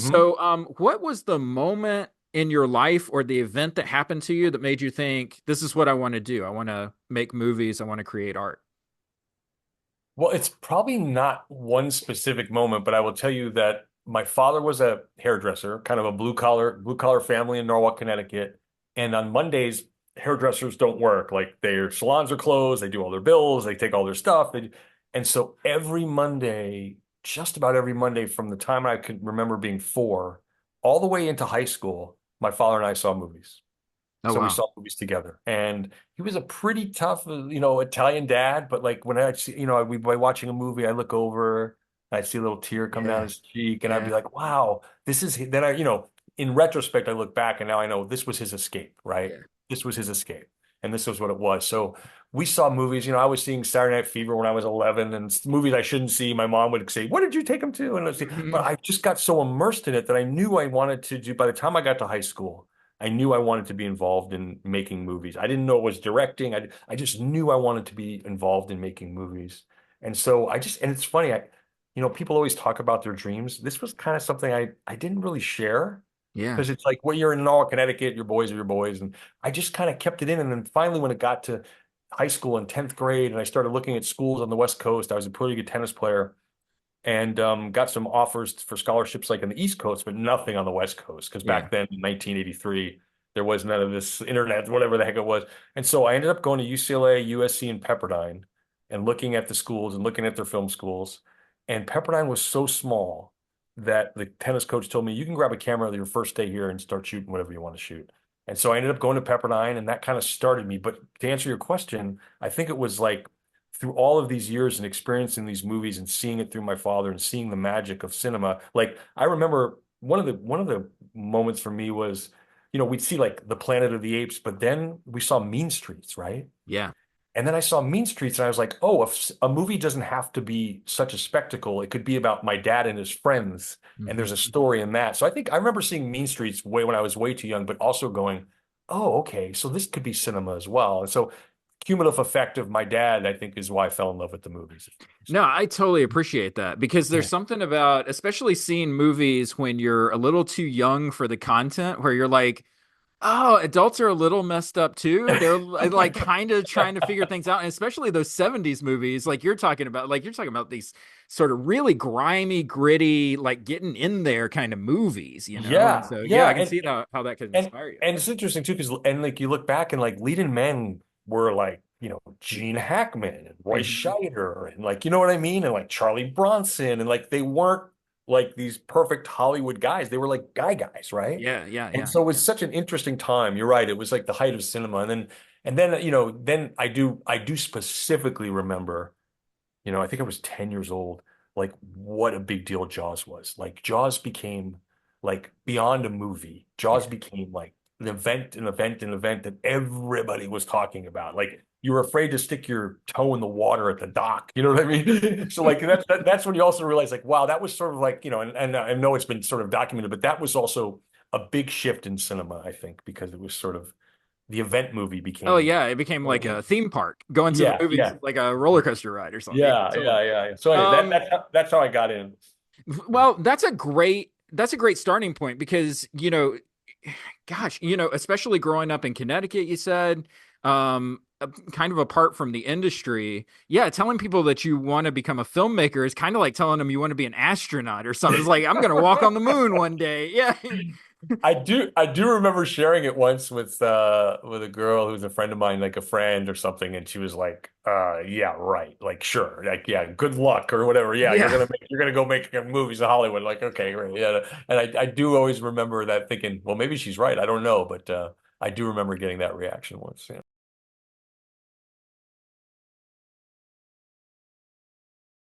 Hmm. So, what was the moment in your life or the event that happened to you that made you think, this is what I want to do? I want to make movies. I want to create art. Well, it's probably not one specific moment, but I will tell you that my father was a hairdresser, kind of a blue collar family in Norwalk, Connecticut. And on Mondays, hairdressers don't work. Like their salons are closed, they do all their bills, they take all their stuff. And so every Monday, just about every Monday from the time I could remember being four, all the way into high school, my father and I saw movies. Oh, So we wow. saw movies together, and he was a pretty tough, Italian dad. But like when I see, we by watching a movie, I look over, I see a little tear come down Yeah. his cheek, and I'd be Yeah. like, "Wow, this is." Then in retrospect, I look back, and now I know this was his escape, right? Yeah. This was his escape, and this was what it was. So we saw movies. I was seeing Saturday Night Fever when I was 11, and movies I shouldn't see. My mom would say, "What did you take him to?" And I'd say, but I just got so immersed in it that I knew I wanted to do. By the time I got to high school. I knew I wanted to be involved in making movies. I didn't know it was directing. I just knew I wanted to be involved in making movies. And so and it's funny, people always talk about their dreams. This was kind of something I didn't really share Yeah. because it's like when you're in Noa, Connecticut, your boys are your boys. And I just kind of kept it in. And then finally, when it got to high school in 10th grade and I started looking at schools on the West Coast, I was a pretty good tennis player and got some offers for scholarships like on the East Coast, but nothing on the West Coast because Yeah. back then in 1983 there was none of this internet, whatever the heck it was. And so I ended up going to UCLA, USC, and Pepperdine, and looking at the schools and looking at their film schools. And Pepperdine was so small that the tennis coach told me you can grab a camera your first day here and start shooting whatever you want to shoot. And so I ended up going to Pepperdine, and that kind of started me. But to answer your question, I think it was like through all of these years and experiencing these movies and seeing it through my father and seeing the magic of cinema. Like I remember one of the moments for me was, we'd see like the Planet of the Apes, but then we saw Mean Streets, right? Yeah. And then I saw Mean Streets and I was like, oh, if a movie doesn't have to be such a spectacle. It could be about my dad and his friends. And Hmm. there's a story in that. So I think I remember seeing Mean Streets way when I was way too young, but also going, oh, okay, so this could be cinema as well. And so cumulative effect of my dad, I think, is why I fell in love with the movies. No, I totally appreciate that because there's Yeah. something about, especially seeing movies when you're a little too young for the content, where you're like, oh, adults are a little messed up too. They're like kind of trying to figure things out, and especially those 70s movies, like you're talking about these sort of really grimy, gritty, like getting in there kind of movies, you know? And Yeah, so, yeah, yeah, I can see how that could and inspire you. and it's interesting too because and like you look back and like leading men were like Gene Hackman and Roy Hmm. Scheider and like you know what I mean and like Charlie Bronson and like they weren't like these perfect Hollywood guys. They were like guys, right? Yeah, yeah, And yeah, so it was such an interesting time. You're right. It was like the height of cinema. And then then I do specifically remember, I think I was 10 years old, like what a big deal Jaws was. Like Jaws became like beyond a movie. Jaws yeah. became like an event that everybody was talking about. Like you were afraid to stick your toe in the water at the dock. You know what I mean? So like that's when you also realize like, wow, that was sort of like, and I know it's been sort of documented, but that was also a big shift in cinema, I think, because it was sort of the event movie Oh became, yeah, it became like a theme park. Going to the yeah, movies yeah, is like a roller coaster ride or something. Yeah, yeah, totally. yeah, yeah, yeah. So anyway, Um, that's how I got in. well, that's a great starting point because, gosh, especially growing up in Connecticut, you said, kind of apart from the industry, yeah, telling people that you want to become a filmmaker is kind of like telling them you want to be an astronaut or something. It's like I'm going to walk on the moon one day. Yeah. I do remember sharing it once with a girl who's a friend of mine, like a friend or something, and she was like, yeah, right. Like, sure. Like, yeah, good luck or whatever. Yeah, you're Yeah. gonna go make movies in Hollywood. Like, okay, great. Yeah. And I do always remember that thinking, well, maybe she's right. I don't know, but I do remember getting that reaction once. Yeah.